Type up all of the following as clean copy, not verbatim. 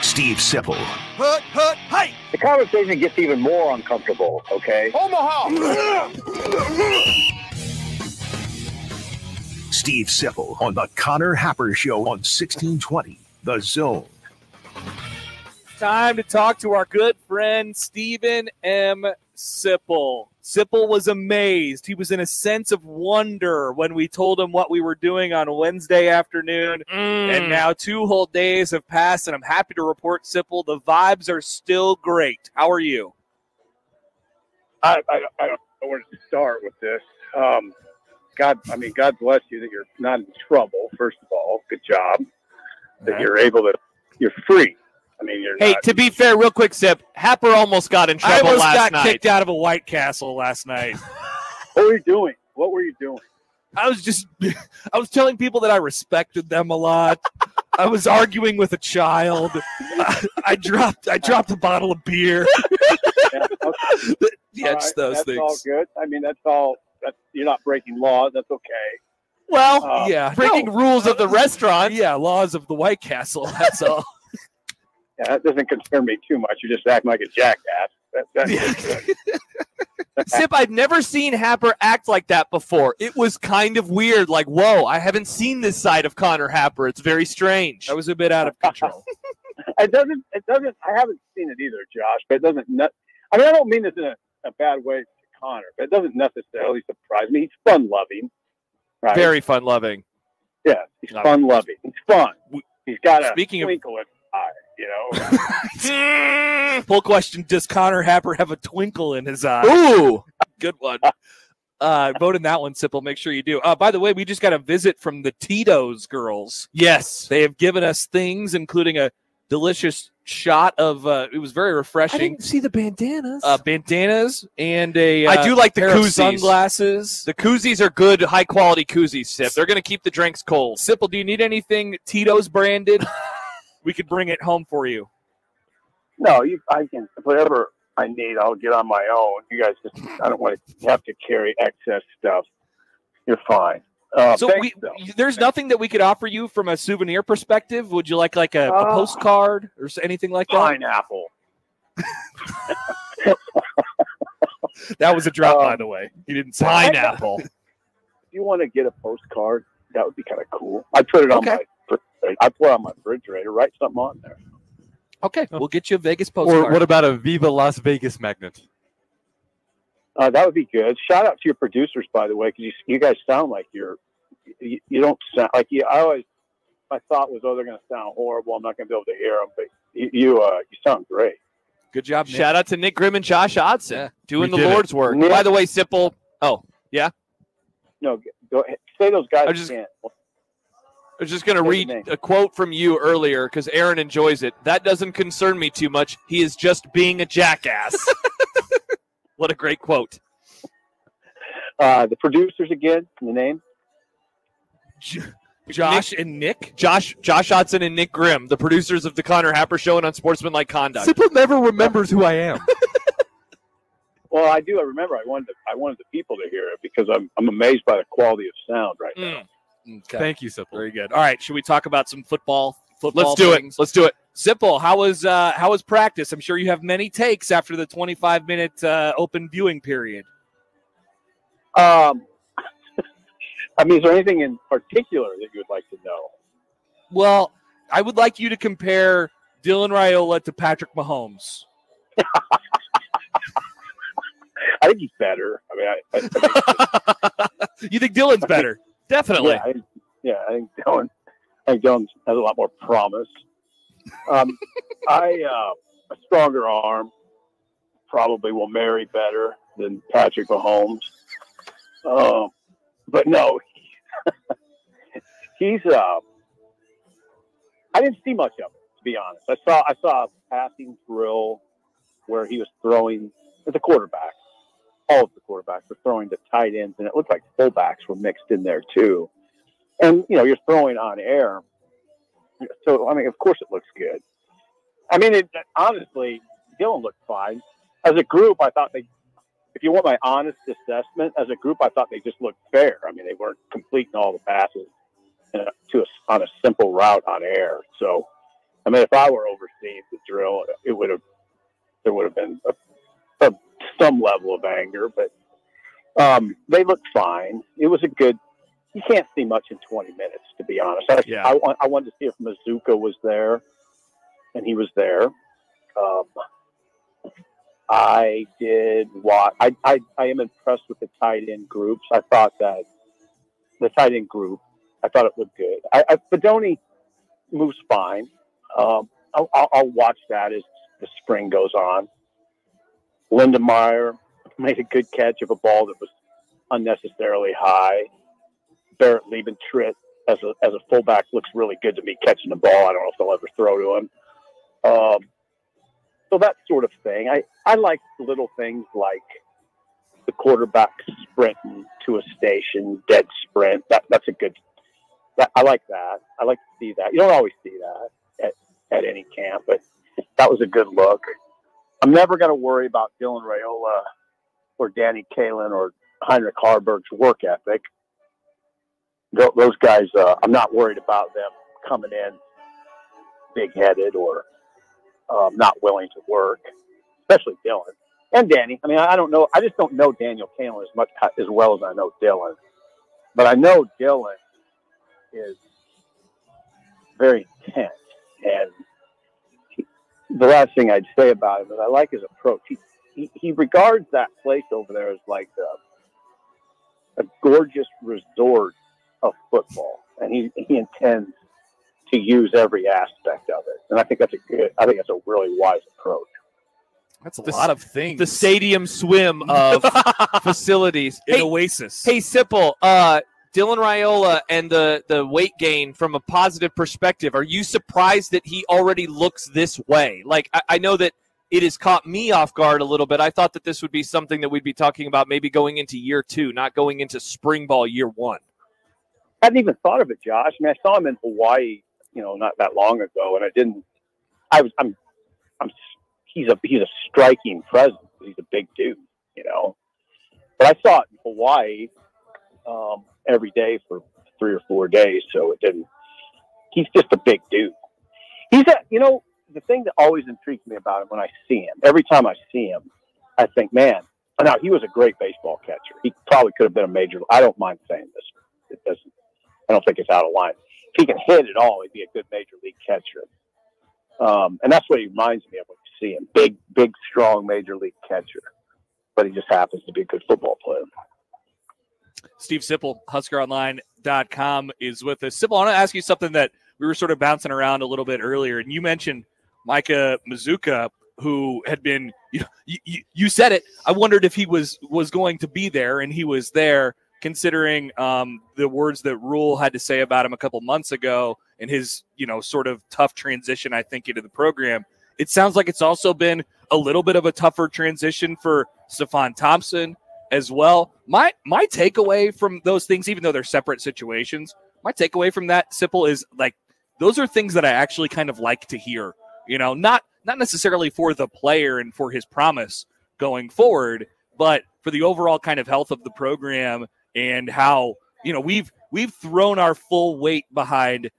Steve Sipple. Hey! The conversation gets even more uncomfortable, okay? Omaha! Steve Sipple on the Connor Happer Show on 1620 The Zone. Time to talk to our good friend Stephen M. Sipple. Sipple was amazed. He was in a sense of wonder when we told him what we were doing on Wednesday afternoon. And now 2 whole days have passed, and I'm happy to report, Sipple, the vibes are still great. How are you? I don't know where to start with this. God bless you that you're not in trouble, first of all. Good job. That you're free. I mean, Hey, to be fair, real quick, Sip, Happer almost got in trouble last night. I almost got kicked out of a White Castle last night. What were you doing? What were you doing? I was telling people that I respected them a lot. I was arguing with a child. I dropped a bottle of beer. Yeah, okay. Yes, those that's things. All good. I mean, you're not breaking laws. That's okay. Well, breaking rules of the restaurant. Yeah, laws of the White Castle. That's all. Yeah, that doesn't concern me too much. You're just acting like a jackass. That's Sip, I've never seen Happer act like that before. It was kind of weird. Like, whoa, I haven't seen this side of Connor Happer. It's very strange. I was a bit out of control. It doesn't. I haven't seen it either, Josh. But it doesn't. I mean, I don't mean this in a bad way to Connor, but it doesn't necessarily surprise me. He's fun-loving, right? Very fun-loving. Yeah, he's fun-loving. He's fun. He's got a twinkle in his eye. Full question, does Connor Happer have a twinkle in his eye? Ooh, good one. Vote in that one, Sipple. Make sure you do. By the way, we just got a visit from the Tito's girls. Yes. They have given us things, including a delicious shot of, it was very refreshing. I didn't see the bandanas. Bandanas and a I do like the pair of koozies. Sunglasses. The koozies are good, high-quality koozies, Sip. They're going to keep the drinks cold. Sipple, do you need anything Tito's branded? We could bring it home for you. No, I can, whatever I need, I'll get on my own. You guys I don't want to have to carry excess stuff. You're fine. There's nothing that we could offer you from a souvenir perspective. Would you like a postcard or anything like that? Pineapple. That was a drop, by the way. You didn't say pineapple. If you want to get a postcard, that would be kind of cool. I'd put it on my refrigerator. Write something on there. Okay, we'll get you a Vegas postcard. Or what about a Viva Las Vegas magnet? That would be good. Shout out to your producers, by the way, because you guys sound like you don't sound like you. My thought was, they're going to sound horrible. I'm not going to be able to hear them, but you sound great. Good job, Nick. Shout out to Nick Grimm and Josh Odson doing the Lord's work. Nick, by the way, Sipple. Oh, yeah? No, go ahead. Say those guys can't. I was just going to read a quote from you earlier because Aaron enjoys it. That doesn't concern me too much. He is just being a jackass. What a great quote. The producers again, the name? Josh and Nick? Josh Odson and Nick Grimm, the producers of the Connor Happer Show and Unsportsmanlike Conduct. Sipple never remembers who I am. Well, I do. I remember. I wanted the people to hear it because I'm amazed by the quality of sound right now. Okay. Thank you, Sipple. Very good. All right, should we talk about some football Let's do things? it. Let's do it. Sipple, how was practice? I'm sure you have many takes after the 25-minute open viewing period. I mean, is there anything in particular that you would like to know? Well, I would like you to compare Dylan Raiola to Patrick Mahomes. I think he's better. I mean, You think Dylan's better? Definitely. I think Dylan has a lot more promise. A stronger arm probably will marry better than Patrick Mahomes. But no, he's. I didn't see much of it, to be honest. I saw a passing drill where he was throwing as a quarterback. All of the quarterbacks were throwing to tight ends, and it looked like fullbacks were mixed in there too. And you're throwing on air, so I mean, of course, it looks good. I mean, honestly, Dylan looked fine. As a group, I thought if you want my honest assessment, as a group, I thought they just looked fair. I mean, they weren't completing all the passes on a simple route on air. So I mean, if I were overseeing the drill, there would have been some level of anger, but they looked fine. It was a good. You can't see much in 20 minutes, to be honest. I wanted to see if Mazuka was there, and he was there. I did watch. I am impressed with the tight end groups. I thought that the tight end group, I thought it looked good. Fedoni moves fine. I'll watch that as the spring goes on. Lindemeyer made a good catch of a ball that was unnecessarily high. Barrett Liebentritt as a fullback looks really good to me catching the ball. I don't know if they'll ever throw to him. So that sort of thing. I like little things like the quarterback sprinting to a station, dead sprint. That's a good. I like that. I like to see that. You don't always see that at any camp, but that was a good look. I'm never going to worry about Dylan Raiola or Danny Kalin or Heinrich Harburg's work ethic. Those guys, I'm not worried about them coming in big-headed or not willing to work, especially Dylan and Danny. I mean, I don't know. I just don't know Daniel Kalin as well as I know Dylan. But I know Dylan is very intense. And the last thing I'd say about him is I like his approach. He regards that place over there as like a gorgeous resort of football, and he intends to use every aspect of it. And I think that's a really wise approach. That's a lot of things. The stadium swim of facilities. An oasis. Hey, Sipple, Dylan Raiola and the weight gain from a positive perspective, are you surprised that he already looks this way? Like, I know that it has caught me off guard a little bit. I thought that this would be something that we'd be talking about maybe going into year 2, not going into spring ball year 1. I hadn't even thought of it, Josh. I mean, I saw him in Hawaii, not that long ago, and I didn't. He's a striking presence. He's a big dude, But I saw it in Hawaii every day for 3 or 4 days, so it didn't. He's just a big dude. The thing that always intrigues me about him when I see him, every time I see him, I think, man. Now he was a great baseball catcher. He probably could have been a major. I don't mind saying this. It doesn't. I don't think it's out of line. If he can hit at all, he'd be a good major league catcher. And that's what he reminds me of when you see him. Big, strong major league catcher. But he just happens to be a good football player. Steve Sipple, HuskerOnline.com, is with us. Sipple, I want to ask you something that we were sort of bouncing around a little bit earlier. And you mentioned Micah Mazuka, who had been, you said it. I wondered if he was going to be there, and he was there, considering the words that Rhule had to say about him a couple months ago and his, sort of tough transition, I think, into the program. It sounds like it's also been a little bit of a tougher transition for Stephon Thompson as well. My takeaway from those things, even though they're separate situations, my takeaway from that, Sipple, is like those are things that I actually kind of like to hear. Not necessarily for the player and for his promise going forward, but for the overall kind of health of the program and how, we've thrown our full weight behind,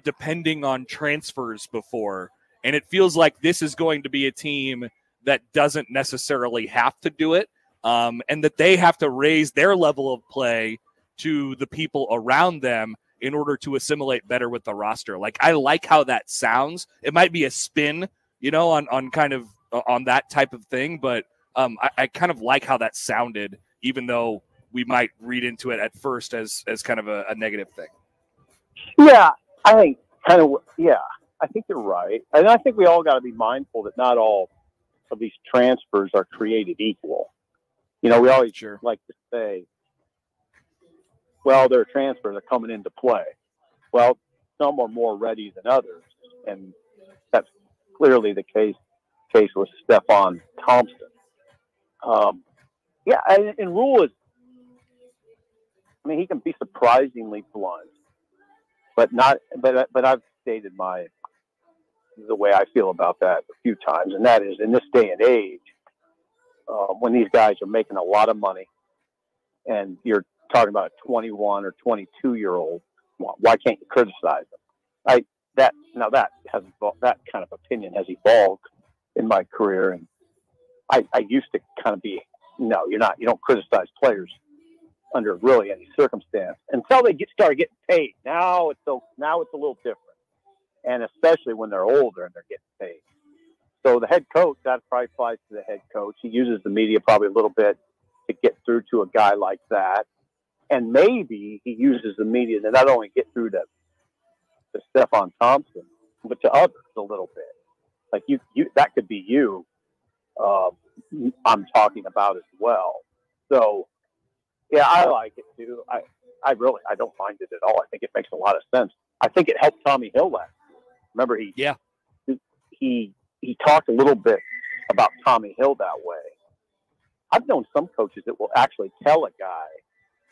depending on transfers before. And it feels like this is going to be a team that doesn't necessarily have to do it, and that they have to raise their level of play to the people around them in order to assimilate better with the roster. Like, I like how that sounds. It might be a spin, on kind of on that type of thing, but I kind of like how that sounded, even though we might read into it at first as kind of a negative thing. Yeah, I think I think you're right. And I think we all got to be mindful that not all of these transfers are created equal. We always like to say, well, there are transfers that are coming into play. Well, some are more ready than others, and that's clearly the case with Stephon Thompson. And Rhule is, he can be surprisingly blunt, but I've stated the way I feel about that a few times, and that is, in this day and age, when these guys are making a lot of money, and you're talking about a 21 or 22-year-old, why can't you criticize them? that kind of opinion has evolved in my career, and I used to kind of be, no, you don't criticize players under really any circumstance until they started getting paid. Now it's a little different, and especially when they're older and they're getting paid. So the head coach, that probably applies to the head coach. He uses the media probably a little bit to get through to a guy like that, and maybe he uses the media to not only get through to Stephon Thompson, but to others a little bit. Like you that could be you. I'm talking about as well. So yeah, I like it too. I don't mind it at all. I think it makes a lot of sense. I think it helped Tommy Hill last year. Remember he talked a little bit about Tommy Hill that way. I've known some coaches that will actually tell a guy,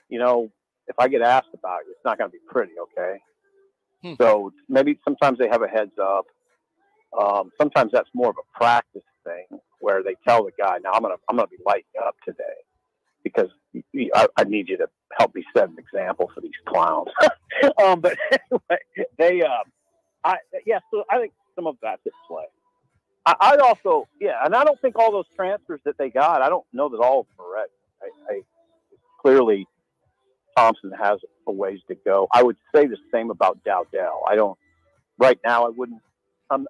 if I get asked about it, it's not going to be pretty, okay? So maybe sometimes they have a heads up. Sometimes that's more of a practice thing where they tell the guy, "Now I'm gonna be lighting up today because I need you to help me set an example for these clowns." But anyway, So I think some of that's at play. I'd also, and I don't think all those transfers that they got, I don't know that all of them are ready. Clearly Thompson has a ways to go. I would say the same about Dowdell. Right now I wouldn't, I'm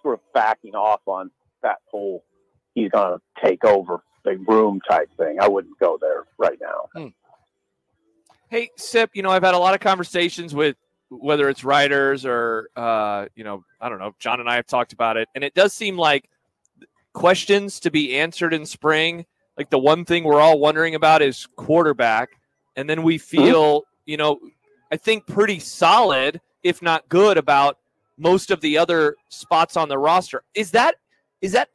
sort of backing off on that whole, he's going to take over the room type thing. I wouldn't go there right now. Hey, Sip, I've had a lot of conversations with whether it's writers or, I don't know, John and I have talked about it. And it does seem like questions to be answered in spring. Like the one thing we're all wondering about is quarterback. And then we feel, I think pretty solid, if not good, about most of the other spots on the roster. Is that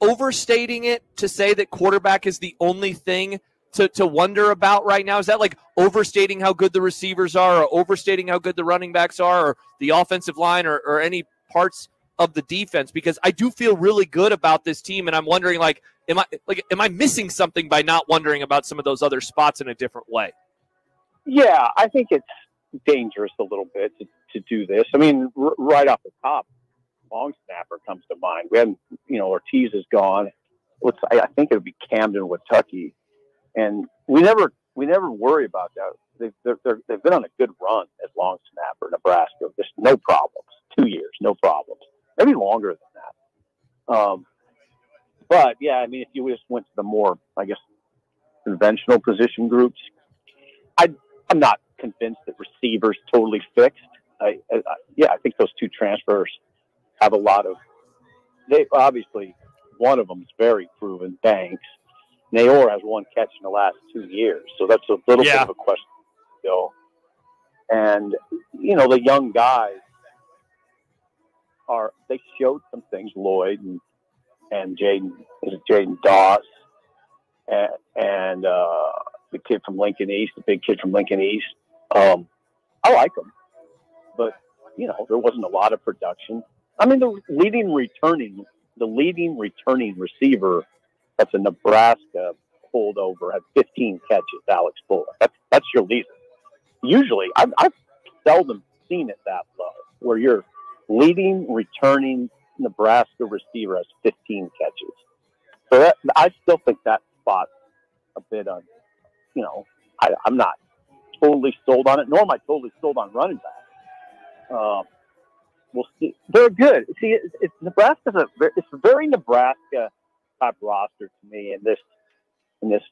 overstating it to say that quarterback is the only thing to wonder about right now? Is that like overstating how good the receivers are, or overstating how good the running backs are, or the offensive line, or any parts of the defense? Because I do feel really good about this team, and I'm wondering, am I missing something by not wondering about some of those other spots in a different way? Yeah, I think it's dangerous a little bit to do this. I mean, right off the top, long snapper comes to mind. We haven't, Ortiz is gone. I think it would be Camden, Kentucky, and we never worry about that. They've been on a good run at long snapper, Nebraska. Just no problems. 2 years, no problems. Maybe longer than that. But yeah, I mean, if you just went to the more, I guess, conventional position groups, I'm not convinced that receivers totally fixed. I think those two transfers have a lot of. They obviously, one of them is very proven. Banks. Naor has one catch in the last 2 years, so that's a little bit of a question still. And the young guys they showed some things. Lloyd and Jaden Doss and the kid from Lincoln East, the big kid from Lincoln East. I like them, but there wasn't a lot of production. I mean, the leading returning receiver that's a Nebraska holdover had 15 catches. Alex Fuller. That's your leader. Usually, I've seldom seen it that low, where your leading returning Nebraska receiver has 15 catches. So I still think that spot's a bit on. I'm not totally sold on it, nor am I totally sold on running back. We'll see. They're good. See, it's Nebraska's it's a very Nebraska type roster to me in this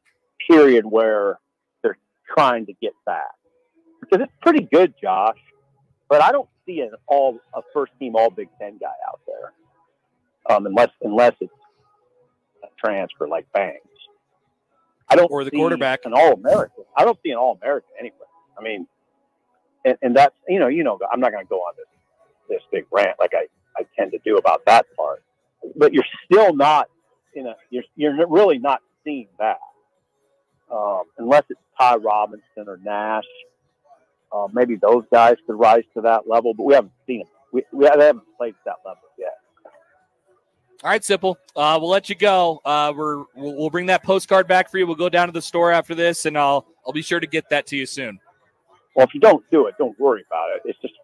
period where they're trying to get back, because it's pretty good, Josh. But I don't see a first team All Big Ten guy out there, unless it's a transfer like Banks. I don't or the see quarterback an All-American. I don't see an All-American anywhere. I mean, and that's I'm not going to go on this big rant like I tend to do about that part. But you're still not you're really not seeing that unless it's Ty Robinson or Nash. Maybe those guys could rise to that level, but we haven't seen them. We haven't played at that level yet. All right, Sipple. We'll let you go. We'll bring that postcard back for you. We'll go down to the store after this, and I'll be sure to get that to you soon. Well, if you don't do it, don't worry about it. It's just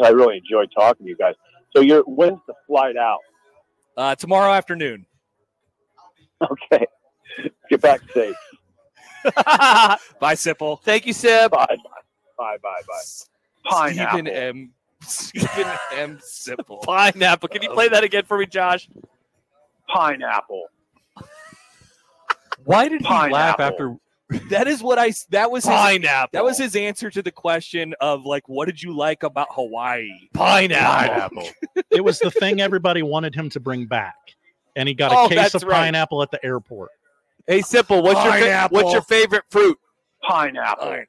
I really enjoyed talking to you guys. So when's the flight out? Tomorrow afternoon. Okay. Get back safe. Bye, Sipple. Thank you, Sip. Bye. Pineapple. Stephen M. Sipple. Pineapple. Can you play that again for me, Josh? Pineapple. Why did he laugh Pineapple. after? That is what that was his, Pineapple. that was his answer to the question of like, what did you like about Hawaii? Pineapple. It was the thing everybody wanted him to bring back, and he got a case of pineapple at the airport. Hey, Sipple, what's your favorite fruit? Pineapple.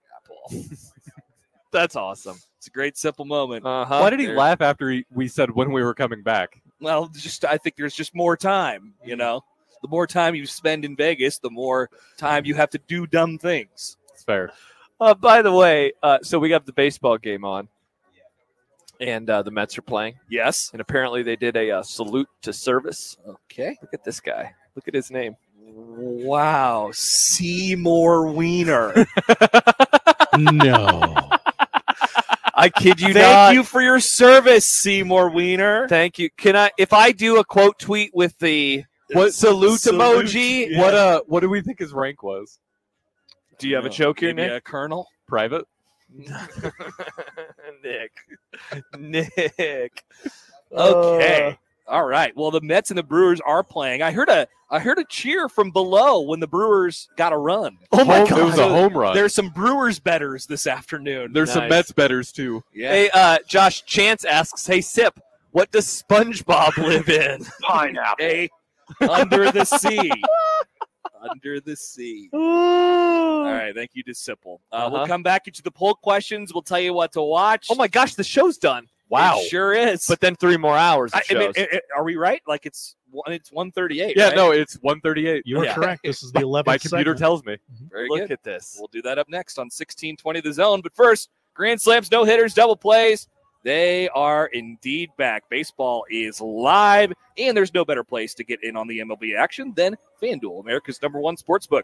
That's awesome. It's a great Sipple moment. Why did he laugh after we said when we were coming back? Well, I think there's just more time, you know. The more time you spend in Vegas, the more time you have to do dumb things. It's fair. By the way, so we got the baseball game on, and the Mets are playing. Yes. And apparently they did a salute to service. Okay. Look at this guy. Look at his name. Wow. Seymour Wiener. No. I kid you not. Thank you for your service, Seymour Wiener. Thank you. If I do a quote tweet with the salute emoji? Yeah. What do we think his rank was? Do you have a joke here, Maybe Nick? a colonel? Private? Nick. Okay. All right. Well, the Mets and the Brewers are playing. I heard a cheer from below when the Brewers got a run. Oh my God. It was a home run. There's some Brewers betters this afternoon. There's some Mets betters too. Yeah. Hey, Josh Chance asks, hey, Sip, what does SpongeBob live in? Pineapple. Under the sea. Under the sea. All right. Thank you to Sipple. We'll come back into the poll questions. We'll tell you what to watch. Oh, my gosh, the show's done. Wow. It sure is. But then 3 more hours of shows. Are we right? Like it's 1:38. Yeah, right? no, it's 1:38. You are correct. This is the 11th My computer segment. tells me. Very Look good. at this. We'll do that up next on 1620 The Zone. But first, grand slams, no hitters, double plays. They are indeed back. Baseball is live, and there's no better place to get in on the MLB action than FanDuel, America's #1 sportsbook.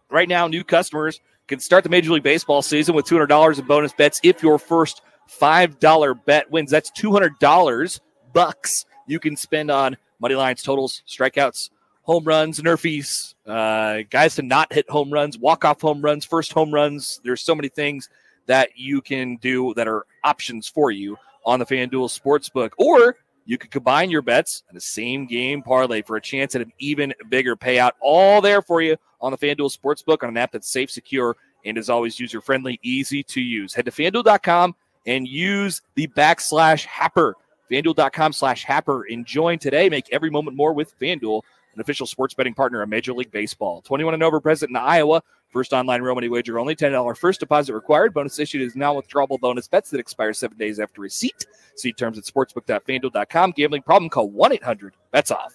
Right now, new customers can start the Major League Baseball season with $200 in bonus bets if your first $5 bet wins. That's $200 bucks you can spend on money lines, totals, strikeouts, home runs, nerfies, guys to not hit home runs, walk-off home runs, first home runs. There's so many things that you can do that are options for you on the FanDuel Sportsbook. Or you could combine your bets in a same-game parlay for a chance at an even bigger payout. All there for you on the FanDuel Sportsbook on an app that's safe, secure, and is always user-friendly, easy to use. Head to FanDuel.com and use the /Happer. FanDuel.com/Happer. And join today. Make every moment more with FanDuel, an official sports betting partner of Major League Baseball. 21 and over, present in Iowa. First online real money wager only. $10 first deposit required. Bonus issued is non-withdrawable bonus bets that expire 7 days after receipt. See terms at sportsbook.fanduel.com. Gambling problem? Call 1-800-BETS-OFF.